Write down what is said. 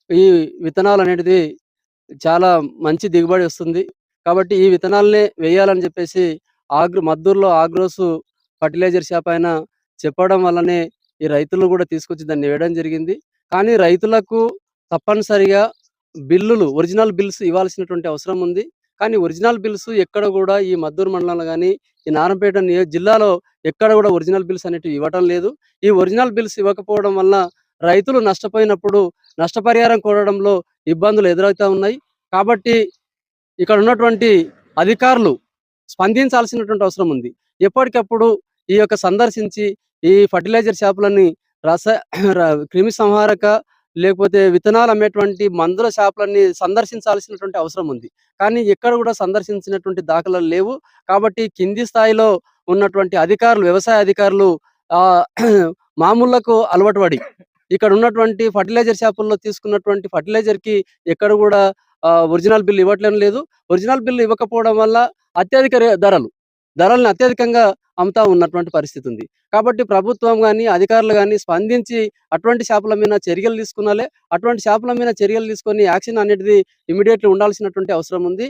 ఈ విత్తనాలనేటిది చాలా మంచి దిగుబడి వస్తుంది. కాబట్టి ఈ విత్తనాలనే వేయాలని జెప్పేసి మద్దూరులో ఆగ్రోస్ ఫర్టిలైజర్ షాప్ ఆయన చెప్పడం వల్లనే ఈ రైతులు గూడా తీసుకొచ్చి దాన్ని వేయడం జరిగింది. కానీ రైతులకు తప్పనిసరిగా ఒరిజినల్ బిల్స్ ఇవ్వాల్సినటువంటి అవసరం ఉంది. కానీ ఒరిజినల్ బిల్స్ ఎక్కడ గూడా ఈ మద్దూరు మండలంలో గాని, ఈ నారాయణపేట జిల్లాలో ఎక్కడ గూడా ఒరిజినల్ బిల్స్ అనేటివి ఇవ్వటం లేదు. ఈ ఒరిజినల్ బిల్స్ ఇవ్వకపోవడం వల్ల రైతులు నష్టపోయినప్పుడు నష్టపరిహారం కోరడంలో ఇబ్బందులు ఎదురవుతా ఉన్నాయి. కాబట్టి ఇక్కడ ఉన్నటువంటి అధికారులు స్పందించాల్సినటువంటి అవసరం ఉంది. ఎప్పటికప్పుడు ఈ యొక్క సందర్శించి ఈ ఫర్టిలైజర్ షాపులని రస క్రిమి సంహారక లేకపోతే విత్తనాలు అమ్మేటువంటి మందుల షాపులన్నీ సందర్శించాల్సినటువంటి అవసరం ఉంది. కానీ ఎక్కడ కూడా సందర్శించినటువంటి దాఖలాలు లేవు. కాబట్టి కింది స్థాయిలో ఉన్నటువంటి అధికారులు, వ్యవసాయ అధికారులు ఆహ్, మామూళ్ళకు అలవాటు పడి ఇక్కడ ఉన్నటువంటి ఫర్టిలైజర్ షాపుల్లో తీసుకున్నటువంటి ఫర్టిలైజర్‌కి ఎక్కడ గూడా ఒరిజినల్ బిల్ ఇవ్వట్లేం లేదు. ఒరిజినల్ బిల్ ఇవ్వకపోవడం వల్ల అత్యధిక ధరల్ని అత్యధికంగా అమ్ముతా ఉన్నటువంటి పరిస్థితి ఉంది. కాబట్టి ప్రభుత్వం గాని, అధికారులు గాని స్పందించి అటువంటి షాపుల మీద చర్యలు తీసుకొని యాక్షన్ అనేది ఇమ్మీడియేట్‌లీ ఉండాల్సినటువంటి అవసరం ఉంది.